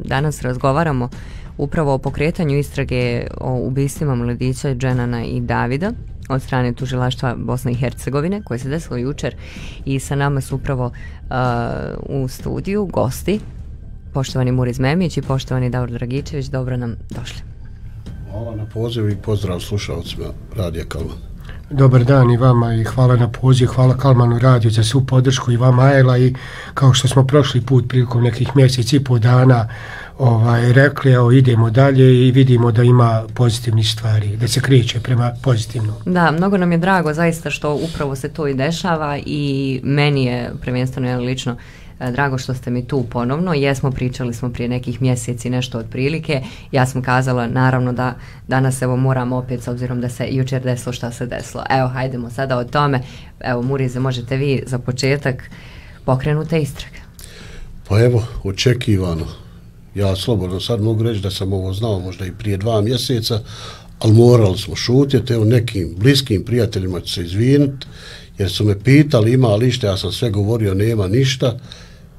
danas razgovaramo upravo o pokretanju istrage o ubistvima mladića Dženana i Davida od strane tužilaštva Bosne i Hercegovine, koje se desilo jučer, i sa nama su upravo u studiju gosti, poštovani Muriz Memić i poštovani Davor Dragičević. Dobro nam došli. Hvala na pozivu i pozdrav slušalcima Radija Kalman. Dobar dan i vama i hvala na poziv, hvala Kalmanu radiju za svu podršku i vama Ajla, i kao što smo prošli put prilikom nekih mjeseci i pol dana rekli, evo idemo dalje i vidimo da ima pozitivnih stvari, da se kreće prema pozitivnom. Da, mnogo nam je drago zaista što upravo se to i dešava i meni je prvenstveno lično drago što ste mi tu ponovno. Pričali smo prije nekih mjeseci nešto otprilike. Ja sam kazala naravno da danas evo moramo opet, s obzirom da se jučer desilo šta se desilo. Evo, hajdemo sada o tome. Evo, Murize, možete vi za početak pokrenute istrage? Pa evo, očekivano. Ja slobodno sad mogu reći da sam ovo znao možda i prije 2 mjeseca, ali morali smo šutjeti. Evo, nekim bliskim prijateljima ću se izvinuti, jer su me pitali ima li išta, ja sam sve govorio nema ništa,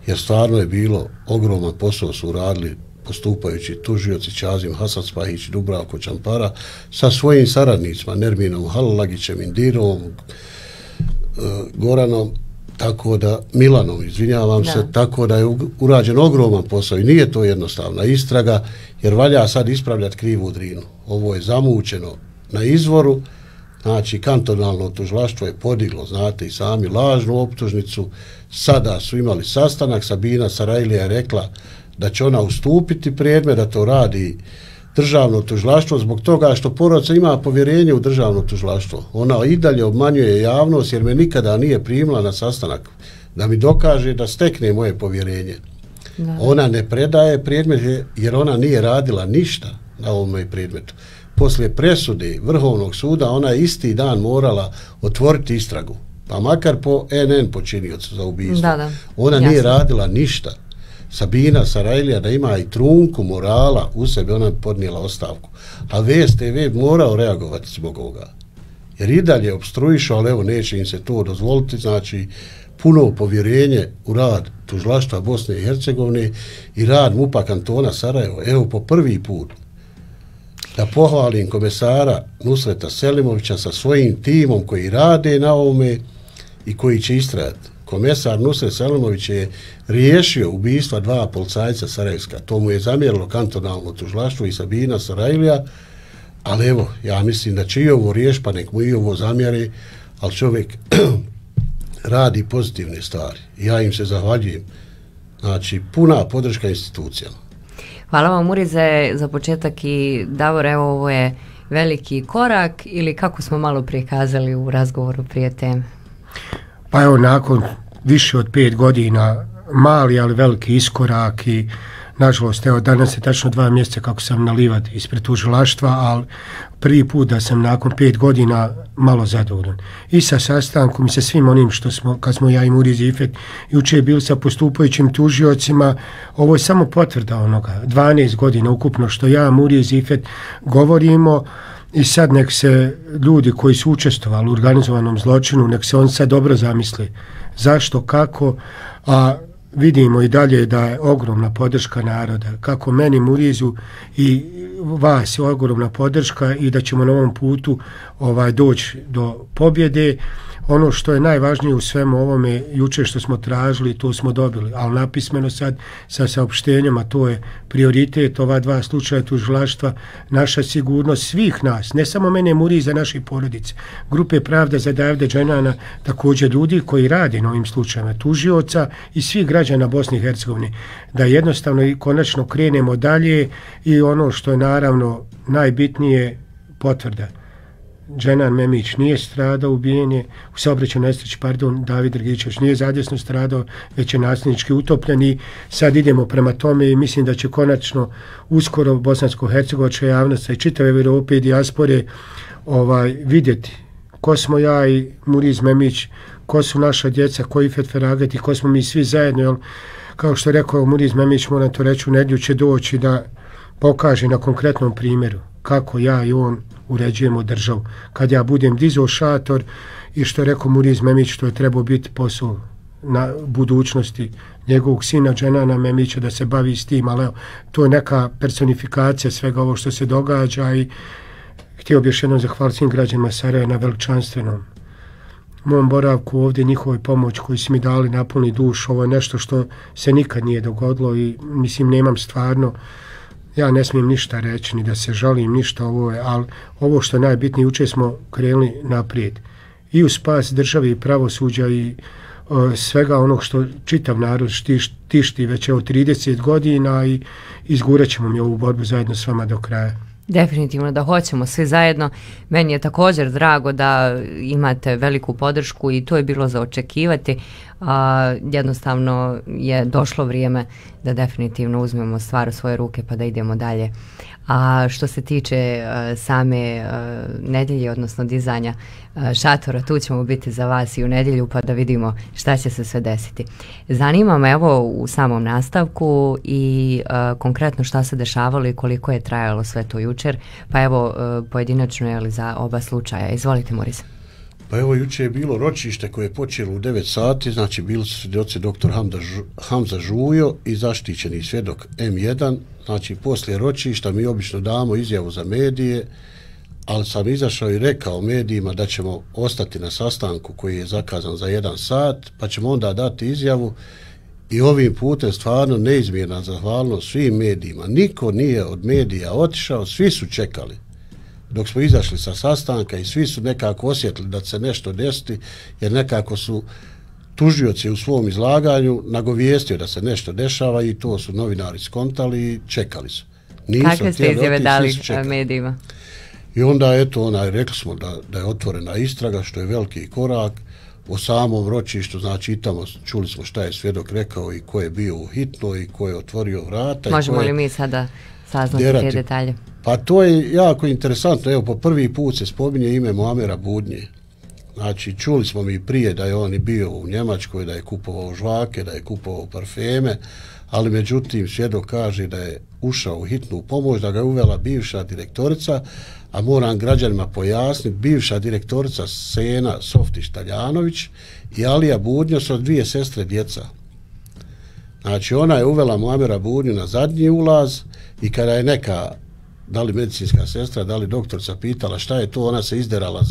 jer stvarno je bilo ogroman posao, su radili postupajući tužioci Čazim Hasanspahić, Dubravko Čampara sa svojim saradnicima Nerminom Halalagićem, Indirom, Goranom, tako da, Milanom, izvinjavam se, tako da je urađen ogroman posao i nije to jednostavna istraga, jer valja sad ispravljati krivu Drinu. Ovo je zamučeno na izvoru. Znači, kantonalno tužilaštvo je podiglo, znate i sami, lažnu optužnicu. Sada su imali sastanak, Sabina Sarajlija je rekla da će ona ustupiti predmet, da to radi državno tužilaštvo, zbog toga što porodica ima povjerenje u državno tužilaštvo. Ona i dalje obmanjuje javnost, jer me nikada nije primila na sastanak da mi dokaže da stekne moje povjerenje. Da. Ona ne predaje predmet jer ona nije radila ništa na ovome predmetu. Poslije presude Vrhovnog suda ona je isti dan morala otvoriti istragu, pa makar po NN počiniocu za ubistvo. Ona nije radila ništa. Sabina Sarajlija da ima i trunku morala u sebi, ona je podnijela ostavku. A VSTV morao reagovati zbog ovoga. Jer i dalje obstruišu, ali evo neće im se to dozvoliti, znači puno povjerenje u rad tužilaštva Bosne i Hercegovine i rad MUP-a kantona Sarajevo. Evo po prvi put da pohvalim komesara Nusreta Selimovića sa svojim timom koji rade na ovome i koji će istrajati. Komesar Nusret Selimović je riješio ubistva 2 policajca Sarajevska. To mu je zamjerilo kantonalno tužilaštvo i Sabina Sarajlija, ali evo, ja mislim da će i ovo riješiti, pa nek mu i ovo zamjeri, ali čovjek radi pozitivne stvari. Ja im se zahvaljujem. Znači, puna podrška institucijama. Hvala vam, Murize, za početak. I Davor, evo, ovo je veliki korak ili kako smo malo prije kazali u razgovoru prije teme? Pa evo, nakon više od 5 godina mali, ali veliki iskorak i nažalost, evo, danas je tačno 2 mjeseca kako sam na livadi ispred tužilaštva, ali prvi put da sam nakon 5 godina malo zadovoljan. I sa sastankom i sa svim onim što smo, kad smo ja i Muriz Ifet juče bili sa postupajućim tužiocima, ovo je samo potvrda onoga, 12 godina ukupno što ja, Muriz Ifet, govorimo. I sad nek se ljudi koji su učestvovali u organizovanom zločinu, nek se on sad dobro zamisli zašto, kako, a vidimo i dalje da je ogromna podrška naroda, kako meni, Murizu i vas je ogromna podrška i da ćemo na ovom putu doći do pobjede. Ono što je najvažnije u svemu ovome, juče što smo tražili, to smo dobili, ali napismeno sad sa saopštenjama, to je prioritet, ova 2 slučaja tužilaštva, naša sigurnost svih nas, ne samo mene, Muriza, naših porodice, grupe Pravda za Davida Dženana, također ljudi koji rade na ovim slučajima, tužioca i svih građana Bosne i Hercegovine, da jednostavno i konačno krenemo dalje. I ono što je naravno najbitnije, potvrda. Dženan Memić nije stradao, ubijen je u saobraćajnoj nesreći, David Dragičević nije zadesno stradao, već je nasilnički utopljen i sad idemo prema tome i mislim da će konačno uskoro bosansko-hercegovačka javnost i čitave Europe i dijaspore vidjeti ko smo ja i Muriz Memić, ko su naša djeca, ko Ifet Feragat i ko smo mi svi zajedno, jer kao što je rekao Muriz Memić, moram to reći, u nedjelju će doći da pokaže na konkretnom primjeru kako ja i on uređujemo državu. Kad ja budem dizao šator i što je rekao Muriz Memić, što je trebao biti posao na budućnosti njegovog sina Dženana Memića da se bavi s tim, ali to je neka personifikacija svega ovo što se događa i htio bih još jednom zahvaliti svim građanima Sarajeva na veličanstvenom mom boravku ovdje, njihovoj pomoć koju su mi dali napuni dušu. Ovo je nešto što se nikad nije dogodilo i mislim nemam stvarno, ja ne smijem ništa reći ni da se žalim ništa, ali ovo što je najbitnije, juče smo krenuli naprijed i u spas države i pravosuđa i svega onog što čitav narod tišti već evo 30 godina i izgurat ćemo mi ovu borbu zajedno s vama do kraja. Definitivno da hoćemo svi zajedno. Meni je također drago da imate veliku podršku i to je bilo za očekivati. Jednostavno je došlo vrijeme da definitivno uzmemo stvar u svoje ruke pa da idemo dalje. A što se tiče same nedjelje, odnosno dizanja šatora, tu ćemo biti za vas i u nedjelju pa da vidimo šta će se sve desiti. Zanima me evo u samom nastavku i konkretno šta se dešavalo i koliko je trajalo sve to jučer, pa evo pojedinačno je li za oba slučaja. Izvolite, Moris. Pa evo juče je bilo ročište koje je počelo u 9 sati, znači bili su svjedoci dr. Hamza Žujo i zaštićeni svjedok M1, znači poslije ročišta mi obično damo izjavu za medije, ali sam izašao i rekao medijima da ćemo ostati na sastanku koji je zakazan za 1 sat, pa ćemo onda dati izjavu i ovim putem stvarno neizmjerna zahvalnost svim medijima. Niko nije od medija otišao, svi su čekali dok smo izašli sa sastanka i svi su nekako osjetili da će se nešto desiti, jer nekako su tužioci u svom izlaganju nagovijestio da se nešto dešava i to su novinari skontali i čekali su. Kakve ste izjave dali medijima? I onda eto, rekli smo da je otvorena istraga, što je veliki korak. O samom ročištu, znači i tamo čuli smo šta je svjedok rekao i ko je bio u hitnoj i ko je otvorio vrata. Možemo li mi sada saznati te detalje? Pa to je jako interesantno. Evo, po prvi put se spominje ime Muamera Budnje. Znači, čuli smo mi prije da je on i bio u Njemačkoj, da je kupovao žvake, da je kupovao parfeme, ali međutim svjedok kaže da je ušao u hitnu pomoć, da ga je uvela bivša direktorica, a moram građanima pojasniti, bivša direktorica Sena Softić-Taljanović i Alija Budnjo su 2 sestre djeca. Znači, ona je uvela Muamera Budnju na zadnji ulaz i kada je neka, da li medicinska sestra, da li doktorca pitala šta je to, ona se izderala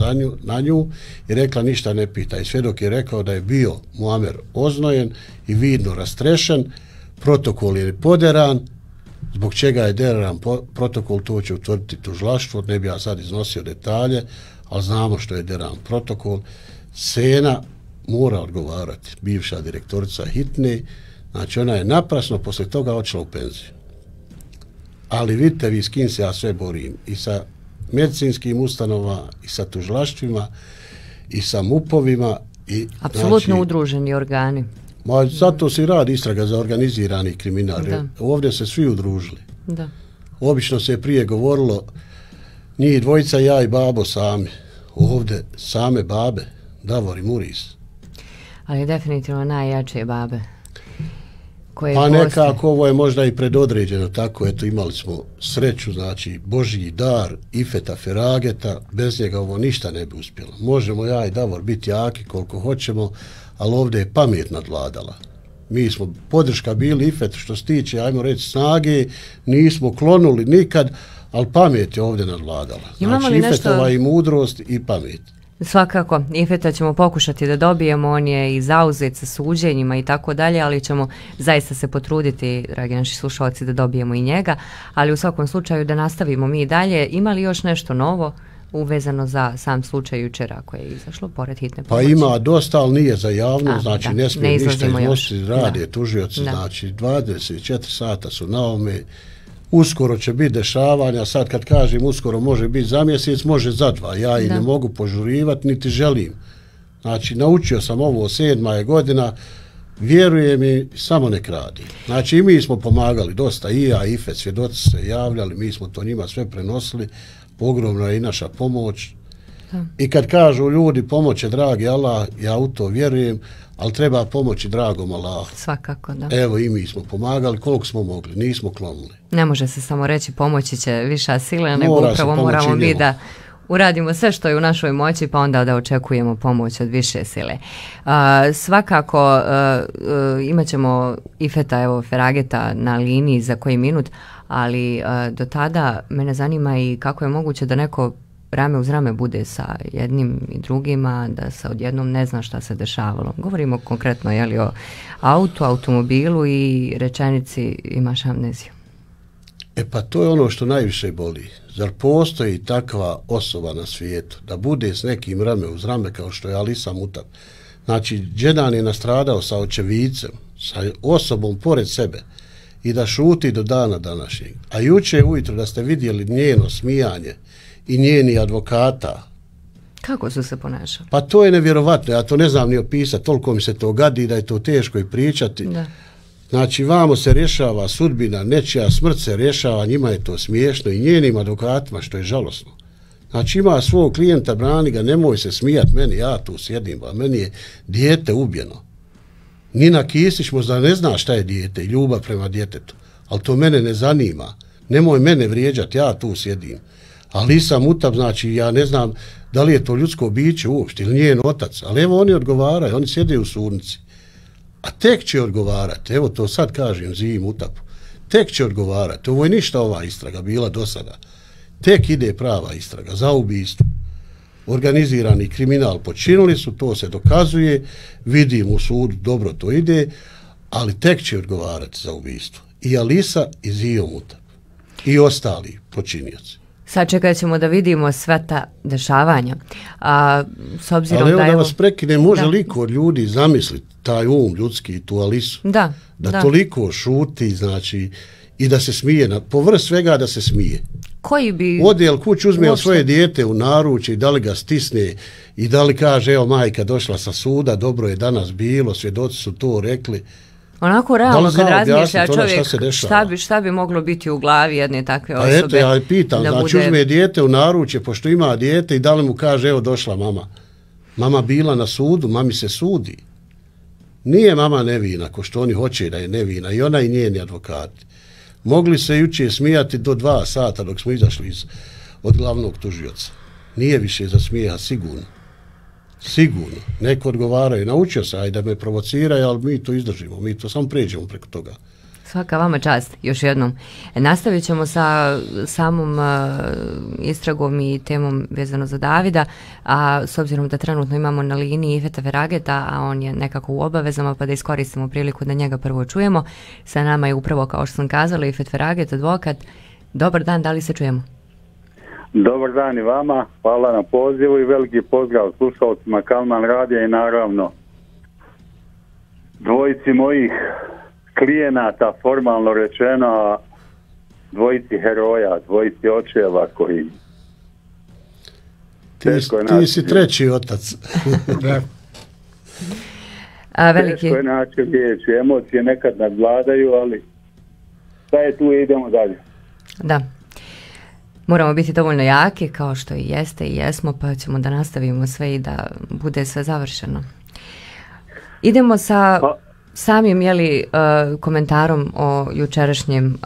na nju i rekla ništa ne pita. I svjedok je rekao da je bio Muamer oznojen i vidno rastrešen, protokol je poderan, zbog čega je deran protokol, to će utvrditi tužilaštvo, ne bi ja sad iznosio detalje, ali znamo što je deran protokol. Sena mora odgovarati, bivša direktorica hitne, znači ona je naprasno posle toga odšla u penziju. Ali vidite vi s kim se ja sve borim, i sa medicinskim ustanovama, i sa tužilaštvima, i sa MUP-ovima. Apsolutno znači, udruženi organi. Ma, zato se radi istraga za organizirani kriminal. Ovdje se svi udružili. Da. Obično se je prije govorilo njih dvojica, ja i babo sami. Ovdje same babe, Davor i Muris. Ali definitivno najjače babe. Pa nekako ovo je možda i predodređeno tako, eto imali smo sreću, znači Božji dar Ifeta Ferageta, bez njega ovo ništa ne bi uspjelo. Možemo ja i Davor biti jaki koliko hoćemo, ali ovdje je pamet nadvladala. Mi smo podrška bili Ifet što se tiče, ajmo reći, snage, nismo klonuli nikad, ali pamet je ovdje nadvladala. Znači Ifetova i mudrost i pamet. Svakako, Ifeta ćemo pokušati da dobijemo, on je i zauzet sa suđenjima i tako dalje, ali ćemo zaista se potruditi, dragi naši slušalci, da dobijemo i njega, ali u svakom slučaju da nastavimo mi dalje. Ima li još nešto novo uvezano za sam slučaj jučera koje je izašlo pored hitne pomoći? Pa ima dosta, ali nije za javno, znači da, ne smije ništa iznositi, rade tužioci, znači 24 sata su na ome. Uskoro će biti dešavanja, sad kad kažem uskoro može biti za mjesec, može za 2, ja i ne mogu požurivati, niti želim. Znači, naučio sam ovo, 7. je godina, vjerujem i samo nek radi. Znači, i mi smo pomagali dosta, i ja, i Ifet, svjedoci se javljali, mi smo to njima sve prenosili, ogromna je i naša pomoć. I kad kažu ljudi pomoć je dragi Allah, ja u to vjerujem, ali treba pomoći dragom Allahu. Svakako, da. Evo i mi smo pomagali koliko smo mogli, nismo klonuli. Ne može se samo reći pomoći će viša sila, nego upravo moramo mi da uradimo sve što je u našoj moći, pa onda da očekujemo pomoć od više sile. Svakako imat ćemo Ifeta, evo, Ferageta na liniji za koji minut, ali do tada mene zanima i kako je moguće da neko rame uz rame bude sa jednim i drugima, da se odjednom ne zna šta se dešavalo. Govorimo konkretno o automobilu i rečenici imaš amneziju. Pa to je ono što najviše boli. Zar postoji takva osoba na svijetu da bude s nekim rame uz rame kao što je Alisa Mutap? Znači, Džedan je nastradao sa očevicem, sa osobom pored sebe i da šuti do dana današnjeg. A juče ujutro da ste vidjeli njeno smijanje i njeni advokata. Kako su se ponašali? Pa to je nevjerovatno, ja to ne znam ni opisati, toliko mi se to gadi da je to teško i pričati. Da. Znači, vamo se rješava sudbina, nečija smrt se rješava, njima je to smiješno i njenim advokatima, što je žalosno. Znači, ima svog klijenta, brani ga, nemoj se smijat meni, ja tu sjedim, a meni je dijete ubijeno. Nina Kisić možda ne zna šta je dijete i ljubav prema djetetu, ali to mene ne zanima. Nemoj mene vrijeđati, ja tu sjedim. Alisa Mutap, znači, ja ne znam da li je to ljudsko biće uopšte ili njen otac, ali evo oni odgovaraju, oni sjede u sudnici. A tek će odgovarati, evo to sad kažem Ziji Mutapu, tek će odgovarati, ovo je ništa ova istraga bila do sada. Tek ide prava istraga za ubistvo. Organizirani kriminal počinili su, to se dokazuje, vidim u sudu, dobro to ide, ali tek će odgovarati za ubistvo. I Alisa i Zio Mutap. I ostali počinioci. Sad čekat ćemo da vidimo sve ta dešavanja. S obzirom ali evo da vas prekine, može li od ljudi zamisliti taj ljudski, tu Alisu? Da toliko šuti, znači, i da se smije, povrh svega da se smije. Koji bi... Odjel kuć uzme svoje dijete u naručje i da li ga stisne i da li kaže, evo majka došla sa suda, dobro je danas bilo, svjedoci su to rekli. Onako realno kad razmišlja čovjek šta bi moglo biti u glavi jedne takve osobe. A eto, ja pitam, znači uzme dijete u naručje, pošto ima dijete i da li mu kaže, evo došla mama. Mama bila na sudu, mami se sudi. Nije mama nevina, ko što oni hoće da je nevina, i ona i njeni advokati. Mogli se juče smijati do 2 sata dok smo izašli od glavnog tužioca. Nije više za smijeha, sigurno. Sigurno. Neko odgovaraju. Naučio se, ajde da me provociraju, ali mi to izdržimo. Mi to samo pređemo preko toga. Svaka vama čast, još jednom. Nastavit ćemo sa samom istragom i temom vezano za Davida, a s obzirom da trenutno imamo na liniji Ifeta Ferageta, a on je nekako u obavezama, pa da iskoristimo priliku da njega prvo čujemo. Sa nama je upravo, kao što sam kazala, Ifet Feraget, advokat. Dobar dan, da li se čujemo? Dobar dan i vama, hvala na pozivu i veliki pozdrav slušalcima Kalman radija i naravno dvojici mojih klijenata, formalno rečeno, dvojici heroja, dvojici očeva koji... Ti si treći otac. Teško je naći riječi, emocije nekad nadvladaju, ali šta je tu i idemo dalje. Da. Moramo biti dovoljno jaki, kao što i jeste i jesmo, pa ćemo da nastavimo sve i da bude sve završeno. Idemo sa samim komentarom o jučerašnjem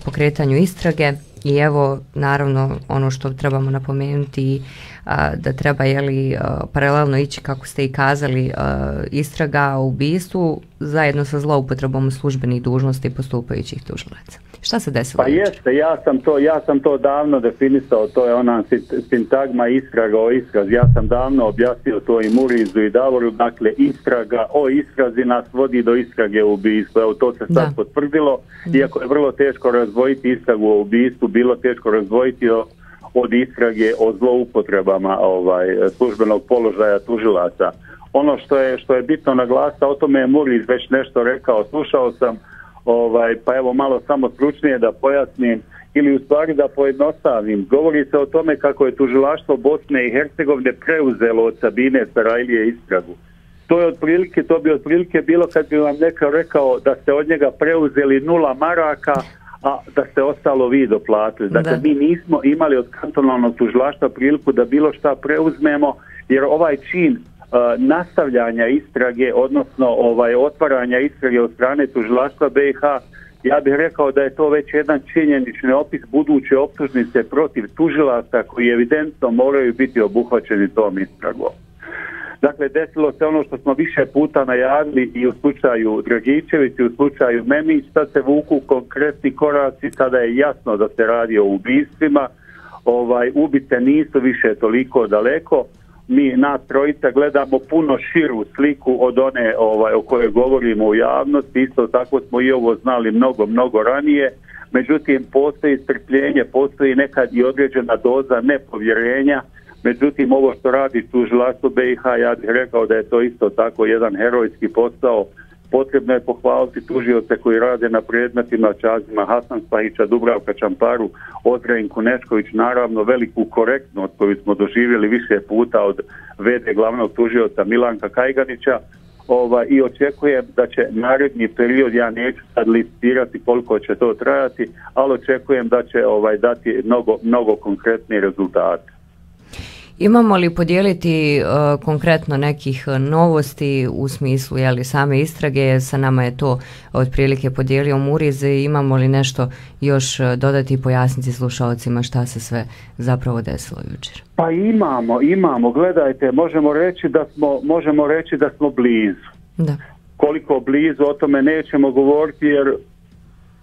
pokretanju istrage i evo naravno ono što trebamo napomenuti da treba paralelno ići, kako ste i kazali, istraga o ubistvu zajedno sa zloupotrebom službenih dužnosti postupajućih tužilaca. Šta se desilo? Pa jeste, ja sam to davno definisao, to je ona sintagma istraga o istrazi. Ja sam davno objasnio to i Murizu i Davoru, dakle istraga o istrazi nas vodi do istrage o ubistvu. Evo to se sad potvrdilo, iako je vrlo teško razdvojiti istragu o ubistvu, bilo teško razdvojiti od istrage o zloupotrebama službenog položaja tužilaca. Ono što je bitno naglasiti, o tome je Muriz već nešto rekao, slušao sam, pa evo malo samo stručnije da pojasnim ili u stvari da pojednostavim. Govori se o tome kako je tužilaštvo Bosne i Hercegovine preuzelo od Sabine Sarajlije istragu. To bi otprilike bilo kad bi vam neko rekao da ste od njega preuzeli 0 maraka, a da ste ostalo vi doplatili. Dakle, mi nismo imali od kantonalnog tužilaštva priliku da bilo šta preuzmemo, jer ovaj čin nastavljanja istrage, odnosno otvaranja istrage od strane tužilaštva BiH Ja bih rekao da je to već jedan činjenični opis buduće optužnice protiv tužilaca koji evidentno moraju biti obuhvaćeni tom istragom. Dakle, desilo se ono što smo više puta najavili i u slučaju Dragičević i u slučaju Memić, sad se vuku konkretni koraci, sada je jasno da se radi o ubistvima, ubice nisu više toliko daleko, mi nas trojica gledamo puno širu sliku od one o kojoj govorimo u javnosti, isto tako smo i ovo znali mnogo ranije, međutim postoji strpljenje, postoji nekad i određena doza nepovjerenja. Međutim, ovo što radi tužilaštvo BiH, ja bih rekao da je to isto tako jedan herojski posao. Potrebno je pohvaliti tužioce koji rade na predmetima Čazima Hasan Spahića, Dubravka Čamparu, Ozrenku Nešković, naravno veliku korektnost koju smo doživjeli više puta od v.d. glavnog tužioca Milanka Kajganića, i očekujem da će naredni period, ja neću sad listirati koliko će to trajati, ali očekujem da će dati mnogo konkretne rezultate. Imamo li podijeliti konkretno nekih novosti u smislu same istrage? Sa nama je to otprilike podijelio Muriz. Imamo li nešto još dodati i pojasniti slušalcima šta se sve zapravo desilo jučer? Pa imamo. Gledajte, možemo reći da smo blizu. Da. Koliko blizu, o tome nećemo govoriti jer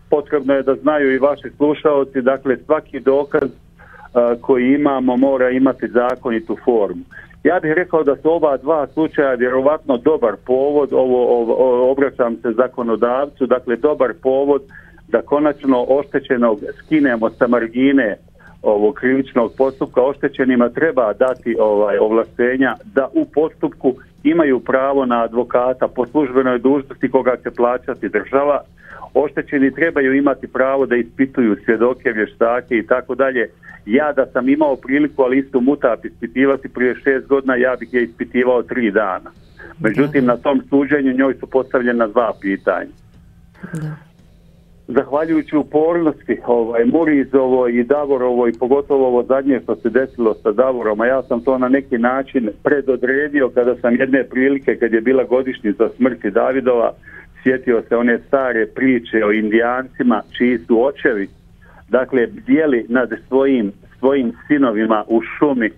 potrebno je da znaju i vaši slušalci. Dakle, svaki dokaz koji imamo mora imati zakonitu formu. Ja bih rekao da su ova dva slučaja vjerovatno dobar povod, obraćam se zakonodavcu, dakle dobar povod da konačno oštećenog skinemo sa margine ovog krivičnog postupka. Oštećenima treba dati ovlaštenja da u postupku imaju pravo na advokata po službenoj dužnosti koga će plaćati država. Oštećeni trebaju imati pravo da ispituju svjedoke, vještake i tako dalje. Ja da sam imao priliku Alisu Mutap ispitivati prije 6 godina, ja bih je ispitivao 3 dana. Međutim, na tom suđenju njoj su postavljena 2 pitanja. Da. Zahvaljujući upornosti Murizovoj i Davorovoj, pogotovo ovo zadnje što se desilo sa Davorom, a ja sam to na neki način predodredio kada sam jedne prilike, kad je bila godišnjica smrti Davidova, sjetio se one stare priče o Indijancima čiji su očevi, dakle, bdjeli nad svojim sinovima u šumi,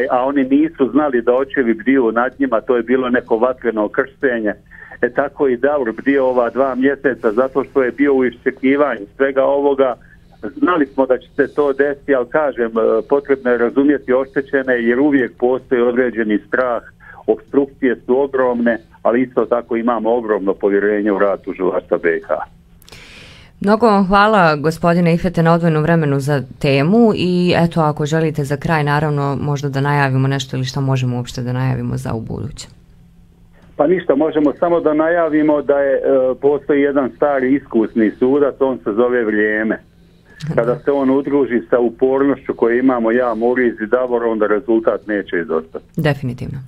a oni nisu znali da očevi bdiju nad njima, to je bilo neko vatreno krštenje. Tako i Davor bdio ova 2 mjeseca zato što je bio u iščekivanju svega ovoga. Znali smo da će se to desiti, ali kažem, potrebno je razumjeti oštećene jer uvijek postoji određeni strah. Opstrukcije su ogromne, ali isto tako imamo ogromno povjerenje u rad tužilaštva BiH. Mnogo vam hvala, gospodine Ifete, na odvojenom vremenu za temu i eto, ako želite za kraj, naravno, možda da najavimo nešto ili što možemo uopšte da najavimo za ubuduće. Pa ništa, možemo samo da najavimo da postoji jedan stari iskusni sudac, on se zove Vrijeme. Kada se on udruži sa upornošću koju imamo ja, Muriz i Davor, onda rezultat neće izostati. Definitivno.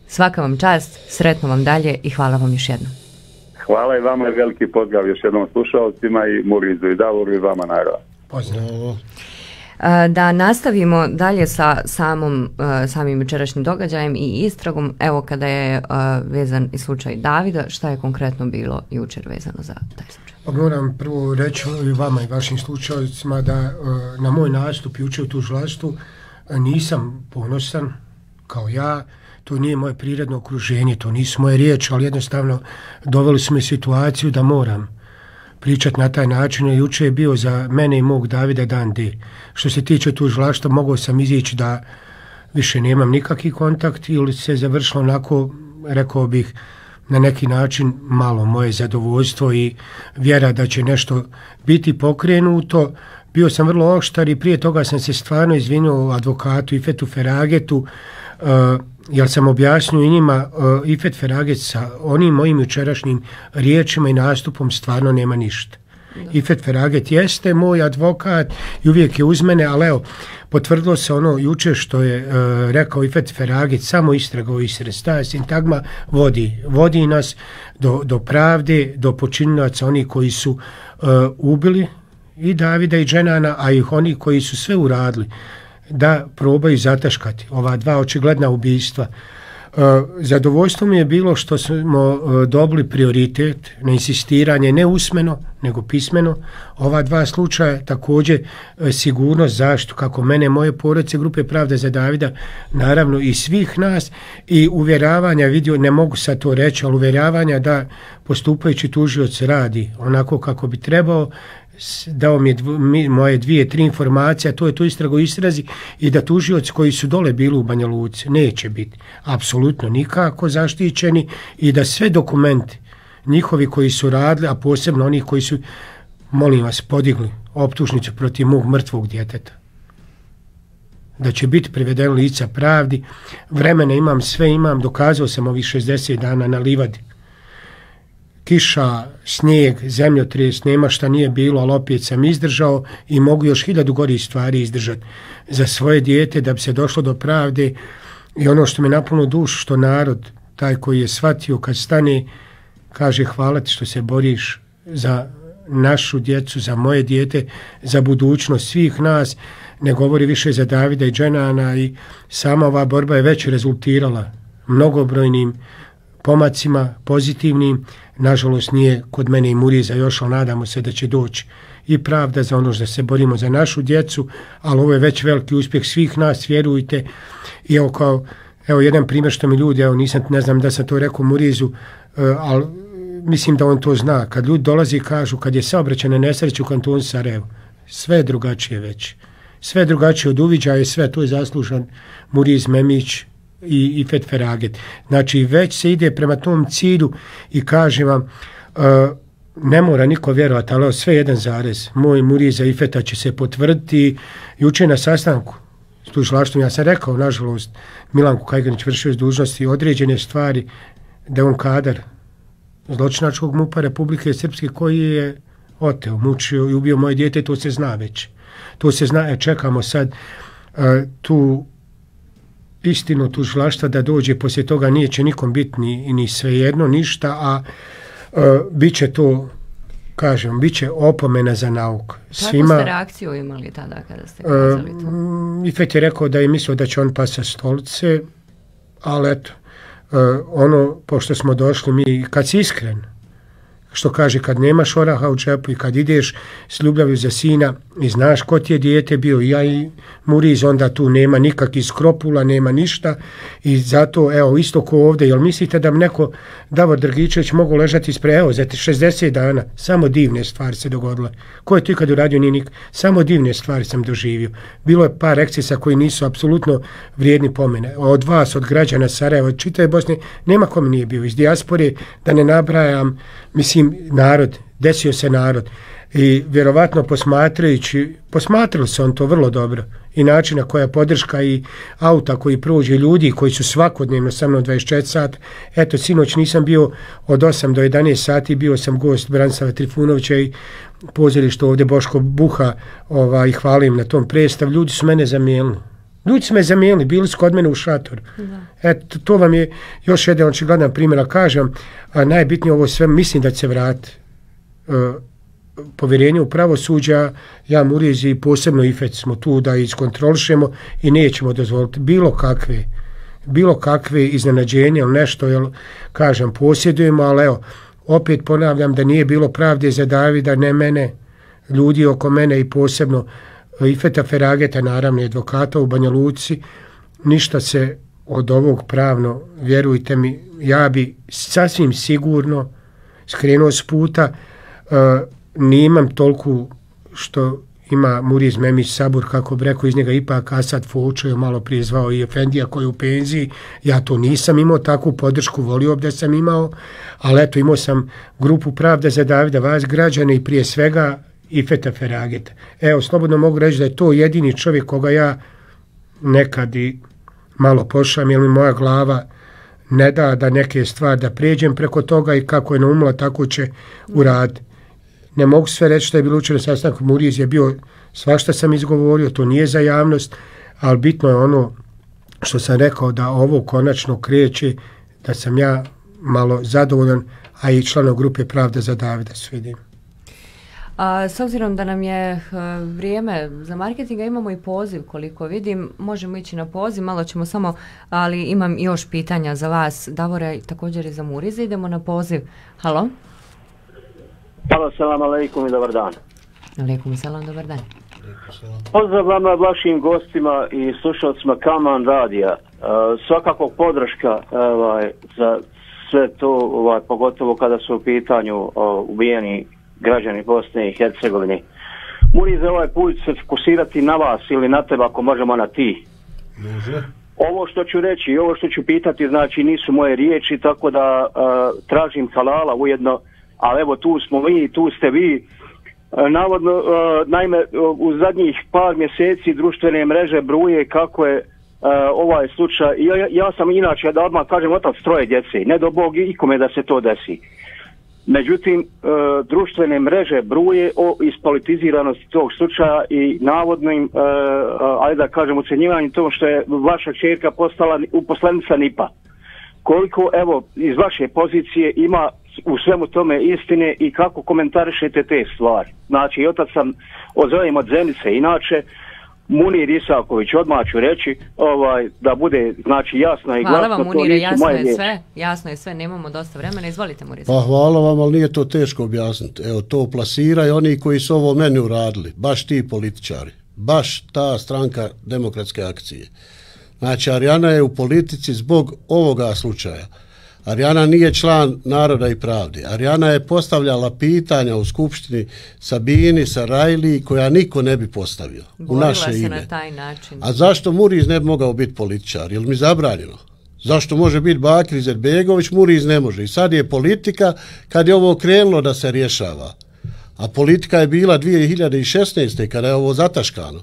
Svaka vam čast, sretno vam dalje i hvala vam još jednom. Hvala i vama, veliki pozdrav još jednom slušalcima i Murizu i Davoru i vama naravno. Pozdrav. Da nastavimo dalje sa samim jučerašnjim događajem i istragom. Evo, kada je vezan i slučaj Davida, šta je konkretno bilo jučer vezano za taj slučaj? Moram prvo reći i vama i vašim slučajcima da na moj nastup jučer u tužilaštvu nisam ponosan kao ja. To nije moje prirodno okruženje, to nisu moje riječi, ali jednostavno doveli su me situaciju da moram pričati na taj način. Jučer je bio za mene i mog Davida dan D. Što se tiče tužilaštva, mogao sam izići da više nemam nikakvi kontakt ili se završilo onako, rekao bih, na neki način malo moje zadovoljstvo i vjera da će nešto biti pokrenuto. Bio sam vrlo oštar i prije toga sam se stvarno izvinio advokatu Ifetu Feragetu, jer sam objasnio i njima, Ifet Feraget sa onim mojim jučerašnjim riječima i nastupom stvarno nema ništa. Ifet Feraget jeste moj advokat i uvijek je uz mene, ali evo, potvrdilo se ono jučer što je rekao Ifet Feraget, samo istraga o istrazi. Ta sintagma vodi nas do pravde, do počinioca, oni koji su ubili i Davida i Dženana, a i oni koji su sve uradili da probaju zataškati ova 2 očigledna ubijstva Zadovoljstvo mi je bilo što smo dobili prioritet na insistiranje ne usmeno nego pismeno. Ova dva slučaja također sigurnost, zaštitu kako mene, moje porodice, grupe Pravda za Davida, naravno i svih nas, i uvjeravanja, vidio, ne mogu sad to reći, ali uvjeravanja da postupajući tužioc radi onako kako bi trebao. Dao mi je moje 2-3 informacije, a to je to istrago istrazi, i da tužioci koji su dole bili u Banja Luci neće biti apsolutno nikako zaštićeni, i da sve dokumenti njihovi koji su radili, a posebno oni koji su, molim vas, podigli optužnicu protiv mog mrtvog djeteta, da će biti privedeno lica pravdi. Vremena imam, sve imam, dokazao sam ovih 60 dana na livadi. Kiša, snijeg, zemljotres, nema šta nije bilo, ali opet sam izdržao i mogu još 1000 gorih stvari izdržati za svoje dijete da bi se došlo do pravde. I ono što me napunilo dušu, što narod, taj koji je shvatio kad stane, kaže hvala ti što se boriš za našu djecu, za moje dijete, za budućnost svih nas, ne govori više za Davida i Dženana, i sama ova borba je već rezultirala mnogobrojnim pomacima, pozitivnim. Nažalost nije kod mene i Muriza još, ali nadamo se da će doći i pravda za ono što se borimo za našu djecu, ali ovo je već veliki uspjeh svih nas, vjerujte. I evo jedan primjer što mi ljudi, ne znam da sam to rekao Murizu, ali mislim da on to zna. Kad ljudi dolazi i kažu, kad je saobraćajna nesreća u kantonu Sarajevo, sve je drugačije već. Sve je drugačije od uviđaja, sve to je zaslužan Muriz Memić i Ifet Feraget. Znači već se ide prema tom cilju i kažem vam, ne mora niko vjerovati, ali sve jedan zarez. Moj Muriza Ifeta će se potvrditi. Jučer na sastanku s tužilaštvom ja sam rekao, nažalost, Milanku Kajganić vršio s dužnosti određene stvari, da je on kadar zločinačkog MUP-a Republike Srpske koji je oteo, mučio i ubio moje dijete, to se zna već. To se zna, čekamo sad tu istinu tužilaštva da dođe, poslije toga nije će nikom biti ni svejedno, ništa, a bit će to, kažem, bit će opomena za nauku. Kakvu ste reakciju imali tada kada ste kazali to? Ifet je rekao da je mislio da će on pasti sa stolice, ali eto, pošto smo došli mi, kad si iskren, što kaže, kad nemaš oraha u džepu i kad ideš s ljubavlju za sina i znaš ko ti je dijete bio, ja i Muriz, onda tu nema nikakvih skropula, nema ništa, i zato, evo, isto ko ovdje, jel mislite da bi neko, Davor Drgičević, mogu ležati ispred, evo, za 60 dana, samo divne stvari se dogodile. Ko je to ikad uradio? Nije nikad. Samo divne stvari sam doživio. Bilo je par ekscesa koji nisu apsolutno vrijedni pomene. Od vas, od građana Sarajeva, od čitave Bosne, nema kome nije bio. Iz dijaspore, da ne nabrajam, mislim, narod, desio se narod. I vjerovatno posmatrali se on to vrlo dobro, i načina koja podrška i auta koji prođe, ljudi koji su svakodnevno sa mnom 24 sata. Eto, sinoć nisam bio od 8 do 11 sati, bio sam gost Branislava Trifunovića i pozorište ovdje Boško Buha, i hvalim na tom predstav. Ljudi su mene zamijenili. Ljudi su me zamijenili, bili su kod mene u šatoru. Eto, to vam je još jedan očigledan primjer, kažem, a najbitnije ovo sve, mislim da će se vratiti povjerenje u pravosuđa. Ja, Muriz i posebno Ifet smo tu da iskontrolišemo i nećemo dozvoliti bilo kakve iznenađenja ili nešto, jer, kažem, posjedujemo, ali evo, opet ponavljam da nije bilo pravde za Davida, ne mene, ljudi oko mene i posebno Ifeta Ferageta, naravno, advokata u Banja Luci, ništa se od ovog pravno, vjerujte mi, ja bi sasvim sigurno skrenuo s puta. Nimam toliko što ima Muriz Memić Sabur, kako bi rekao, iz njega ipak Asad Fočo je malo prije zvao i Efendija koji je u penziji. Ja to nisam imao, takvu podršku volio da sam imao, ali eto, imao sam grupu Pravda za Davida, vas građane, i prije svega Ifeta Ferageta. Evo, slobodno mogu reći da je to jedini čovjek koga ja nekad i malo pošam, jer mi moja glava ne da neke stvari da prijeđem preko toga, i kako je naumila tako će uraditi. Ne mogu sve reći što je bilo učer na sastanku. Muriz je bio, svašta sam izgovorio, to nije za javnost, ali bitno je ono što sam rekao, da ovo konačno kreće, da sam ja malo zadovoljan, a i članov grupe Pravda za Davida, s vidim. S obzirom da nam je vrijeme za marketinga, imamo i poziv, koliko vidim, možemo ići na poziv, malo ćemo samo, ali imam još pitanja za vas, Davore, također i za Murize, idemo na poziv. Halo? Halo, selam alejkum i dobar dan. Alejkum selam, dobar dan. Pozdrav vama, vašim gostima i slušalcima Kaman radija. Svakako podrška za sve to, pogotovo kada su u pitanju ubijeni građani Bosne i Hercegovine. Murize, ovaj put se fokusirati na vas ili na tebe, ako možemo na ti. Može. Ovo što ću reći i ovo što ću pitati, znači nisu moje riječi, tako da tražim halala ujedno, ali evo tu smo mi, tu ste vi. Navodno, naime, u zadnjih par mjeseci društvene mreže bruje kako je ovaj slučaj. Ja sam inače, da odmah kažem, otac 3 djece, ne do Bog ikome da se to desi. Međutim, društvene mreže bruje o ispolitiziranosti tog slučaja i navodnim, ajde da kažem, ocjenjivanju to što je vaša kćerka postala uposlenica NIP-a. Koliko, evo, iz vaše pozicije ima u svemu tome istine i kako komentarišete te stvari? Znači, otac sam ozovem od Zenice, inače, Munir Isaković, odmah ću reći, da bude, znači, jasno i glasno. Hvala vam, Munire, jasno je sve, nemamo dosta vremena, izvolite, Munir. Pa hvala vam, ali nije to teško objasniti. Evo, to plasiraju oni koji su ovo meni uradili, baš ti političari, baš ta stranka Demokratske akcije. Znači, Arijana je u politici zbog ovoga slučaja. Arijana nije član Naroda i pravde. Arijana je postavljala pitanja u skupštini Sabini, Sarajli, koja niko ne bi postavio. Borila u naše se ime. Na taj način. A zašto Muriz ne bi mogao biti političar? Je li mi zabranjeno? Zašto može biti Bakir Izetbegović, Muriz ne može? I sad je politika, kad je ovo krenulo da se rješava. A politika je bila 2016. kada je ovo zataškano.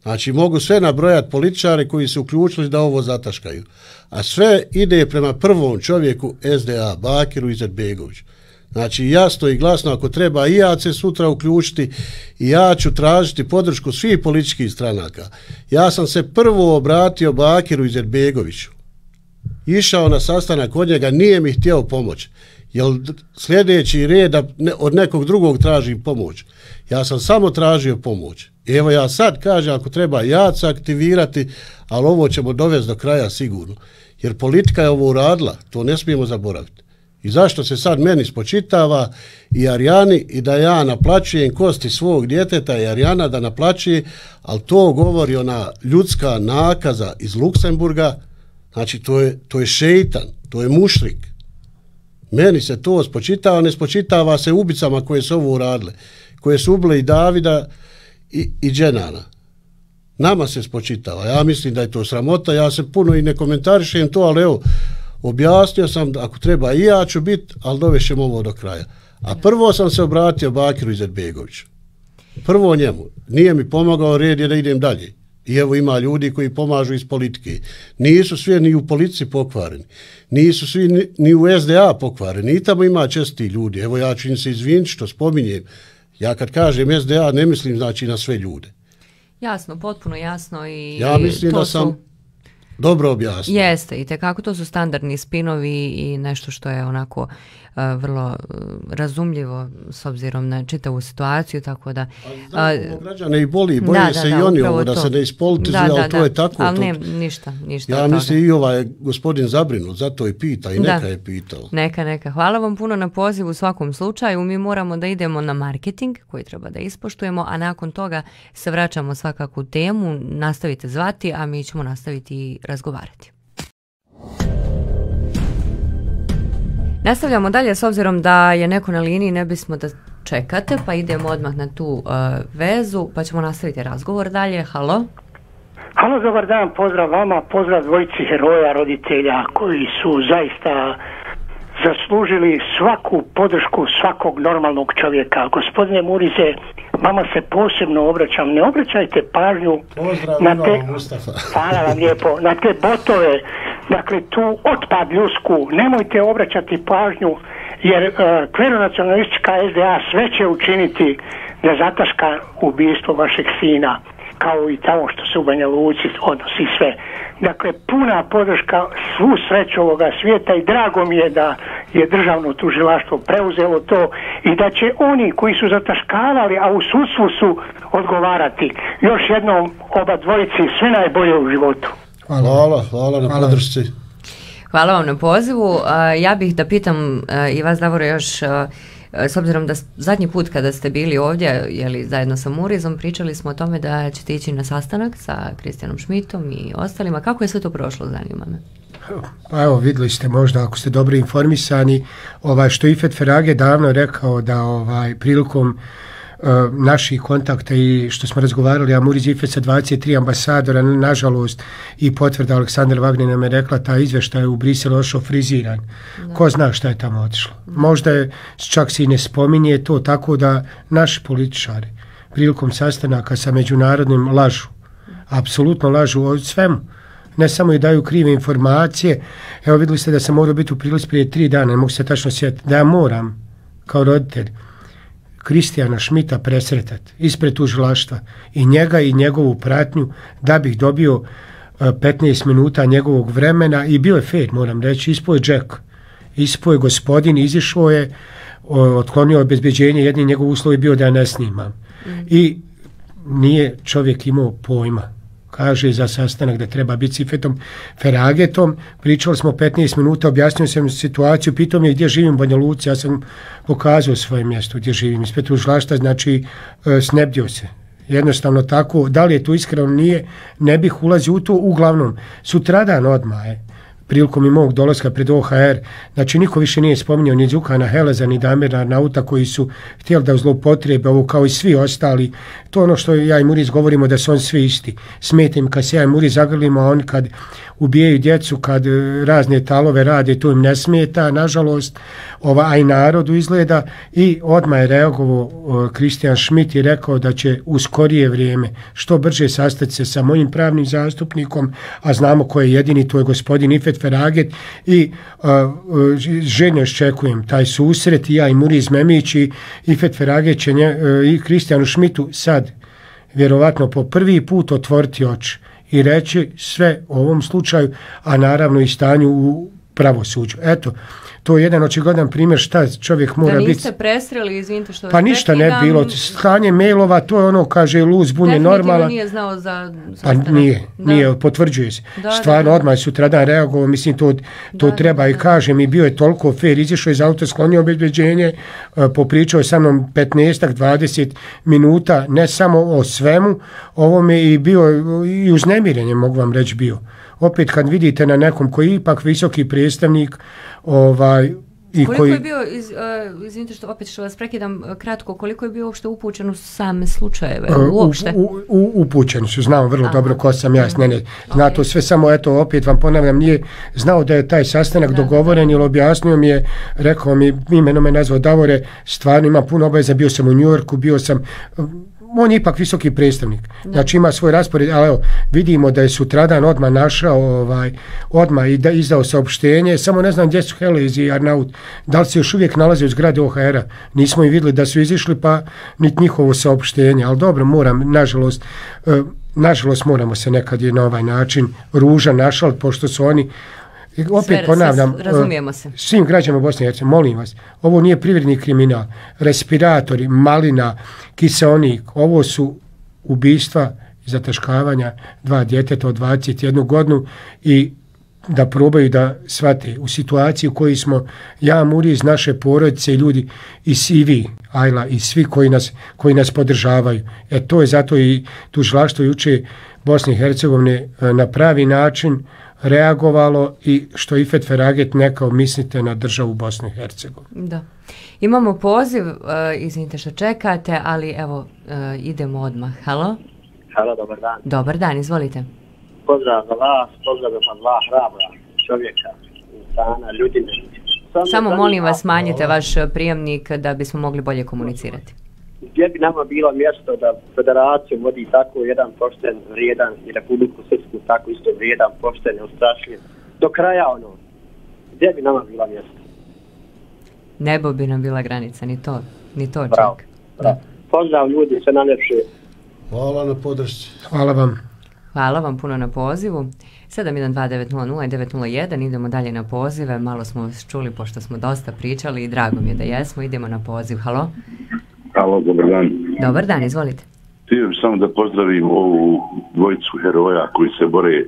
Znači, mogu sve nabrojati političare koji su uključili da ovo zataškaju. A sve ide prema prvom čovjeku SDA, Bakiru Izetbegoviću. Znači, jasno i glasno, ako treba i ja se sutra uključiti i ja ću tražiti podršku svih političkih stranaka. Ja sam se prvo obratio Bakiru Izetbegoviću. Išao na sastanak od njega, nije mi htio pomoći. Jer sljedeći red da od nekog drugog tražim pomoć. Ja sam samo tražio pomoć. Evo ja sad kažem, ako treba ja se aktivirati, ali ovo ćemo dovesti do kraja sigurno. Jer politika je ovo uradila, to ne smijemo zaboraviti. I zašto se sad meni spočitava i Arijani i da ja naplaćujem kosti svog djeteta i Arijana da naplaćuje, ali to govori ona ljudska nakaza iz Luksemburga, znači to je šeitan, to je mušrik. Meni se to spočitava, ne spočitava se ubicama koje su ovo uradile, koje su ubile i Davida i Dženana. Nama se spočitava, ja mislim da je to sramota, ja se puno i ne komentarišem to, ali evo, objasnio sam da ako treba i ja ću biti, ali dovešćemo ovo do kraja. A prvo sam se obratio Bakiru Izetbegoviću. Prvo njemu. Nije mi pomagao, red je da idem dalje. I evo ima ljudi koji pomažu iz politike. Nisu svi ni u policiji pokvareni. Nisu svi ni u SDA pokvareni. I tamo ima česti ljudi. Evo ja ću im se izviniti što spominjem. Ja kad kažem SDA ne mislim znači na sve ljude. Jasno, potpuno jasno. I ja mislim da sam dobro objasnio. Jeste, i tekako to su standardni spinovi i nešto što je onako vrlo razumljivo s obzirom na čitavu situaciju, tako da... građane i boli, boje se i oni ovo da se ne ispolitizuje, ali to je tako. Ali ne, ništa ja mislim i ovaj gospodin zabrinut, zato i pita i neka je pitao. Neka. Hvala vam puno na pozivu u svakom slučaju. Mi moramo da idemo na marketing koji treba da ispoštujemo, a nakon toga se vraćamo svakako u temu. Nastavite zvati, a mi ćemo nastaviti i razgovarati. Nastavljamo dalje, s obzirom da je neko na liniji, ne bismo da čekate, pa idemo odmah na tu vezu, pa ćemo nastaviti razgovor dalje. Halo? Halo, dobar dan, pozdrav vama, pozdrav dvojici heroja, roditelja koji su zaista zaslužili svaku podršku svakog normalnog čovjeka. Gospodine Murize, vama se posebno obraćam, ne obraćajte pažnju na te, hvala vam lijepo, na te botove, dakle tu otpad ljusku, nemojte obraćati pažnju jer kleronacionalistička SDA sve će učiniti da zataška ubistvo vašeg sina, kao i tamo što se u Banja Luci odnosi sve. Dakle, puna podrška, svu sreću ovoga svijeta i drago mi je da je državno tužilaštvo preuzelo to i da će oni koji su zataškavali, a u sudstvu su, odgovarati. Još jednom oba dvojici sve najbolje u životu. Hvala na podršci. Hvala vam na pozivu. Ja bih da pitam i vas, Davore, još s obzirom da zadnji put kada ste bili ovdje, jeli, zajedno sa Murizom, pričali smo o tome da ćete ići na sastanak sa Kristijanom Šmitom i ostalima. Kako je sve to prošlo, zanima me? Pa evo, vidjeli ste možda, ako ste dobro informisani, što Ifet Ferage davno rekao da prilikom naših kontakta i što smo razgovarali, a Muriz Ifet sa 23 ambasadora, nažalost, i potvrda Aleksandar Wagner nam je rekla, ta izveštaj u Briselu ošao friziran. Ko zna šta je tamo otišlo. Možda je, čak se i ne spominje to, tako da naši političari prilikom sastanaka sa međunarodnim lažu, apsolutno lažu o svemu. Ne samo i daju krive informacije. Evo, vidjeli ste da sam morao biti u prilici prije 3 dana, ne mogu se tačno sjetiti, da ja moram kao roditelj Kristijana Šmita presretati ispred tužilaštva i njega i njegovu pratnju da bih dobio 15 minuta njegovog vremena i bio je fair, moram reći, ispao je Jack, ispao je gospodin, izišao je, otklonio obezbeđenje, jedni njegov uslov je bio da ja ne snimam. I nije čovjek imao pojma. Kaže za sastanak da treba biti s Ifetom Feragetom. Pričali smo 15 minuta, objasnio sam situaciju, pitao mi gdje živim u Banja Luci, ja sam pokazao svoje mjesto gdje živim. Ispred tužilaštva, znači snebdio se. Jednostavno tako, da li je to iskreno, nije, ne bih ulazio u to. Uglavnom, sutradan odmah prilikom i mog dolaska pred OHR, znači niko više nije spominjao ni Đukana Heleza, ni Damira Arnauta koji su htjeli da zloupotrebe ovo kao i svi ostali. To ono što ja i Muriz govorimo da su oni svi isti. Smeta im kad se ja i Muriz zagrlimo, a oni kad ubijaju djecu, kad razne talove rade, to im ne smeta, nažalost, a i narodu izgleda. I odmah je reagovao Kristijan Šmit i rekao da će u skorije vrijeme što brže sastati se sa mojim pravnim zastupnikom, a znamo ko je jedini, to je gospodin Ifet Feraget, i željno iščekujem taj susret, i ja i Muriz Memić i Ifet Feraget će i Kristijanu Šmitu sad vjerovatno po prvi put otvoriti oči i reći sve o ovom slučaju, a naravno i stanju u pravosuđu. Eto, to je jedan očigledan primjer šta čovjek mora biti. Da niste presreli, izvinite što vas pa ništa ne bilo, slanje mailova, to je ono, kaže, luz, bunje, normalan. Definitivno nije znao za sastanak. Pa nije, potvrđuje se. Stvarno, odmah sutradan reagovao, mislim, to treba i kažem, i bio je toliko fair, izišao iz auto, sklonio obezbeđenje, popričao je sa mnom 15-20 minuta, ne samo o svemu ovome, i bio i uznemirenje, mogu vam reći, bio. Opet kad vidite na nekom koji je ipak visoki predstavnik, i koliko je bio, izvinite što opet što vas prekidam kratko, koliko je bio uopšte upućen u same slučajeve? Uopšte? Upućen su, znao vrlo dobro ko sam ja, zna to sve, samo eto, opet vam ponavljam, nije znao da je taj sastanak dogovoren, ili objasnio mi je, rekao mi, imenom me nazvao Davore, stvarno ima puno obaveza, bio sam u New Yorku, bio sam... On je ipak visoki predstavnik, znači ima svoj raspored, ali evo, vidimo da je sutradan odmah našao, odmah i izdao saopštenje, samo ne znam gdje su Helez i Arnaut, da li se još uvijek nalaze u zgradi OHR-a, nismo i vidjeli da su izišli, pa niti njihovo saopštenje, ali dobro, moram, nažalost moramo se nekad i na ovaj način ružan našaliti, pošto su oni, opet ponavljam, svim građanima Bosne i Hercegovine, molim vas, ovo nije privredni kriminal, respiratori, malina, kiseonik, ovo su ubistva i zataškavanja 2 djeteta od 21 godinu, i da probaju da shvate u situaciji u kojoj smo ja, Muriz, naše porodice i ljudi, i vi, Ajla, i svi koji nas podržavaju. To je zato i tužilaštvo juče Bosne i Hercegovine na pravi način reagovalo, i što Ifet Feraget nekao mislite na državu Bosnu i Hercegovinu. Da. Imamo poziv, izvinite što čekate, ali evo, idemo odmah. Halo? Halo, dobar dan. Dobar dan, izvolite. Pozdrav za vas, pozdrav za 2 hrabra čovjeka, insana, ljudine. Samo molim vas, smanjite vaš prijemnik da bismo mogli bolje komunicirati. Gdje bi nama bilo mjesto da federaciju vodi tako jedan pošten, vrijedan, i Republiku Srpsku tako isto vrijedan, pošten, neustrašljiv, do kraja ono, gdje bi nama bila mjesto? Nebo bi nam bila granica, ni to Bravo. Pozdrav ljudi, sve najljepše. Hvala na podršci. Hvala vam. Hvala vam puno na pozivu. 712900 i 901, idemo dalje na pozive. Malo smo vas čuli pošto smo dosta pričali i drago mi je da jesmo. Idemo na poziv. Halo? Halo, dobar dan. Dobar dan, izvolite. Htio bih samo da pozdravim ovu dvojicu heroja koji se bore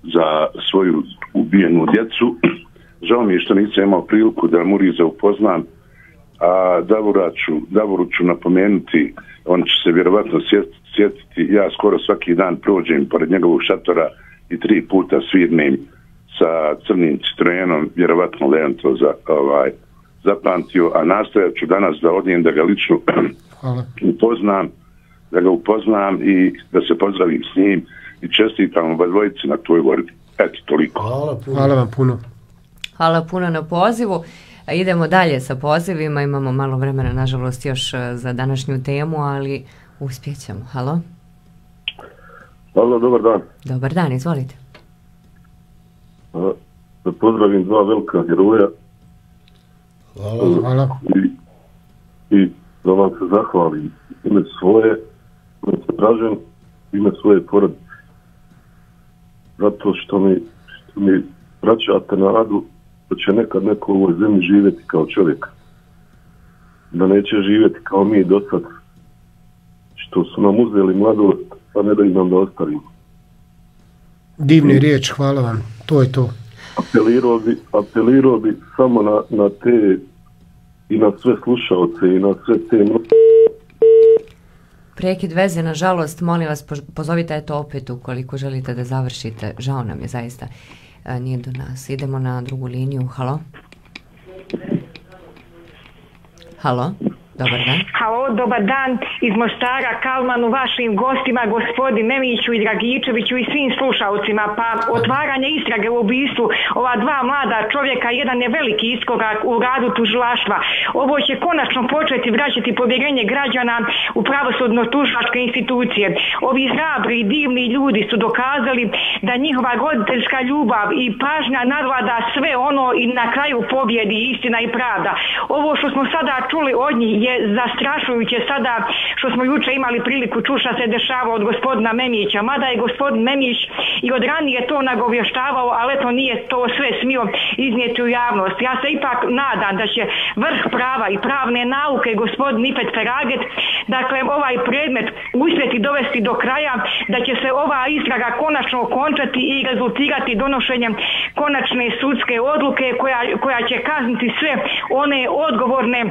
za svoju ubijenu djecu. Žao mi je što nisam imao priliku da Muriza upoznam, a Davoru ću napomenuti, on će se vjerovatno sjetiti, ja skoro svaki dan prođem pored njegovog šatora i 3 puta svirnem sa crnim Citroenom, vjerovatno Leon to zapamtio, a nastojat ću danas da odijem da ga lično upoznam i da se pozdravim s njim i čestitam oba dvojici na tvoj borbi. Eto, toliko. Hvala vam puno. Hvala puno na pozivu. Idemo dalje sa pozivima, imamo malo vremena, nažalost, još za današnju temu, ali uspjećemo. Halo? Halo, dobar dan. Dobar dan, izvolite. Da pozdravim 2 velika heroja. Hvala. I da vam se zahvalim ime svoje, ime se tražem, ime svoje porodice. Zato što mi vraćate na nadu da će nekad neko u ovoj zemlji živjeti kao čovjek. Da neće živjeti kao mi do sad. Što su nam uzeli mladost, pa ne da ih nam da ostavimo. Divne riječ, hvala vam. To je to. Apelirao bi samo na te i na sve slušaoce i na sve te... Prekid veze, nažalost, molim vas, pozovite to opet ukoliko želite da završite. Žao nam je, zaista nije do nas. Idemo na drugu liniju. Halo? Halo? Dobar dan. Halo, dobar dan iz Mostara, Kalmanu, vašim gostima, gospodin Memiću i Dragičeviću i svim slušalcima. Pa otvaranje istrage u ubistvu ova 2 mlada čovjeka, jedan je veliki iskorak u radu tužilaštva. Ovo će konačno početi vraćati povjerenje građana u pravosudno-tužilačke institucije. Ovi hrabri i divni ljudi su dokazali da njihova roditeljska ljubav i pažnja nadvlada sve ono i na kraju pobjedi istina i pravda. Ovo što smo sada čuli od njih je zastrašujuće sada što smo juče imali priliku čuša se dešava od gospodina Memića, mada je gospodin Memić i od ranije to nagovještavao, ali eto nije to sve smio iznijeti u javnost. Ja se ipak nadam da će vrh prava i pravne nauke gospodin Nifet Feraget, dakle ovaj predmet uspjeti dovesti do kraja, da će se ova istraga konačno okončati i rezultirati donošenjem konačne sudske odluke koja će kazniti sve one odgovorne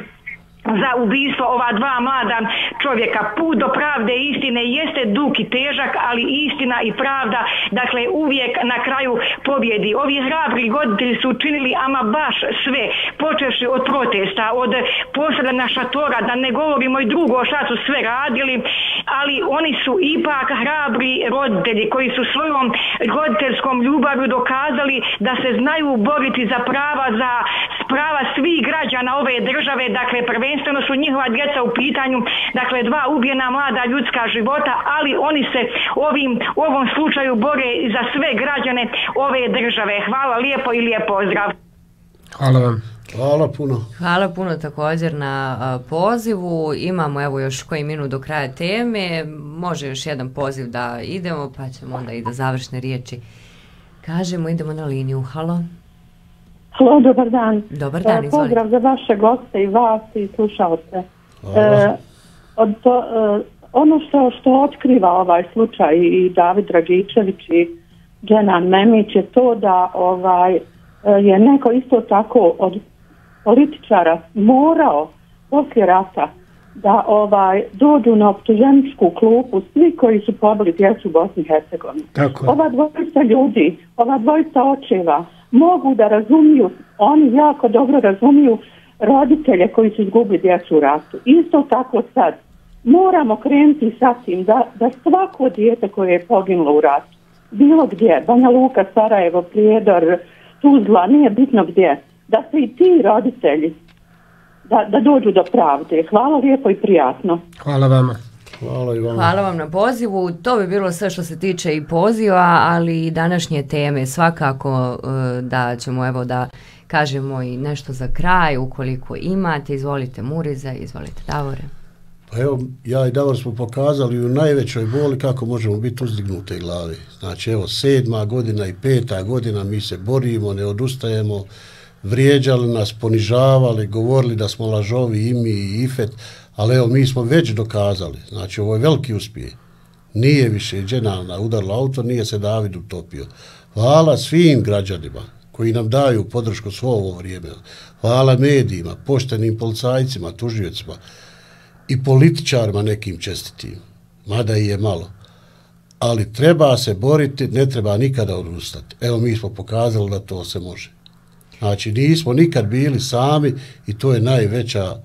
za ubijstvo ova 2 mlada čovjeka. Put do pravde i istine jeste dug i težak, ali istina i pravda, dakle, uvijek na kraju pobjedi. Ovi hrabri roditelji su učinili ama baš sve, počevši od protesta, od postavljanja šatora, da ne govorimo i drugo šta su sve radili, ali oni su ipak hrabri roditelji koji su svojom roditeljskom ljubavlju dokazali da se znaju boriti za prava svih građana ove države, dakle, prvenstveno su njihova djeca u pitanju, dakle 2 ubijena mlada ljudska života, ali oni se u ovom slučaju bore za sve građane ove države. Hvala lijepo i lijep pozdrav. Hvala vam. Hvala puno. Hvala puno također na pozivu. Imamo evo još koji minut do kraja teme. Može još jedan poziv da idemo, pa ćemo onda i da završne riječi kažemo. Idemo na liniju. Halo? Halo, dobar dan. Dobar dan, izvolite. Pozdrav za vaše goste i vas i slušalce. Ono što otkriva ovaj slučaj i David Dragičević i Dženan Memić je to da je neko isto tako od političara morao poslije rata da dođu na optuženičku klupu svi koji su pobili djecu u Bosni i Hercegovini. Ova dvojica ljudi, ova dvojica očeva mogu da razumiju, oni jako dobro razumiju roditelje koji su izgubili djecu u ratu. Isto tako sad moramo krenuti sa tim da svako dijete koje je poginulo u ratu, bilo gdje, Banja Luka, Sarajevo, Prijedor, Tuzla, nije bitno gdje, da se i ti roditelji da dođu do pravde. Hvala lijepo i prijatno. Hvala vama. Hvala vam na pozivu. To bi bilo sve što se tiče i poziva, ali i današnje teme. Svakako da ćemo evo da kažemo i nešto za kraj, ukoliko imate. Izvolite Muriza, izvolite Davore. Pa evo, ja i Davor smo pokazali u najvećoj boli kako možemo biti uzdignute glavi. Znači, evo, 7. godina i 5. godina mi se borimo, ne odustajemo, vrijeđali nas, ponižavali, govorili da smo lažovi i mi i Ifet, ali evo, mi smo već dokazali. Znači, ovo je veliki uspjeh. Nije više Dženana udarila auto, nije se David utopio. Hvala svim građanima koji nam daju podršku svo ovo vrijeme. Hvala medijima, poštenim policajcima, tužiocima i političarima nekim čestitim, mada i je malo. Ali treba se boriti, ne treba nikada odustati. Evo, mi smo pokazali da to se može. Znači, nismo nikad bili sami i to je najveća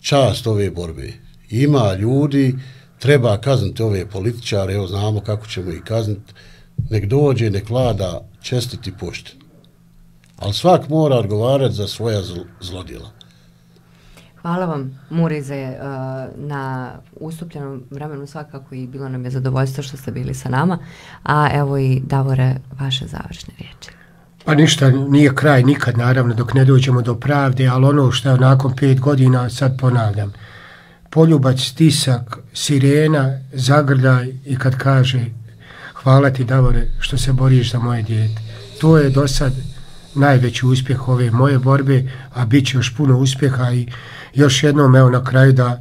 čast ove borbe. Ima ljudi, treba kazniti ove političare, evo znamo kako ćemo ih kazniti, nek dođe, nek vlada čestiti pošten. Ali svak mora odgovarati za svoja zlodjela. Hvala vam, Murize, na ustupljenom vremenu svakako i bilo nam je zadovoljstvo što ste bili sa nama. A evo i Davore, vaše završne riječi. Pa ništa, nije kraj nikad, naravno, dok ne dođemo do pravde, ali ono što je nakon 5 godina, sad ponavljam, poljubac, stisak, sirena, zagrljaj i kad kaže hvala ti, Davore, što se boriš za moje dijete. To je do sad najveći uspjeh ove moje borbe, a bit će još puno uspjeha. I još jednom, evo na kraju, da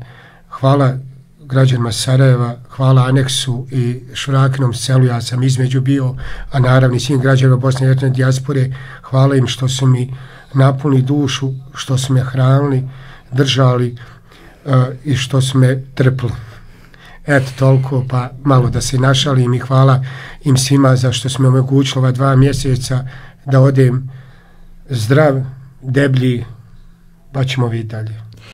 hvala građanima Sarajeva, hvala Aneksu i Šurakinom selu, ja sam između bio, a naravno svim građanima Bosne i Hercegovine dijaspore, hvala im što su mi napuni dušu, što su me hranili, držali i što su me trpili. Eto, toliko, pa malo da se našalim i hvala im svima za što smo omogućili ova 2 mjeseca da odem zdrav, deblji, pa ćemo vidjeti dalje.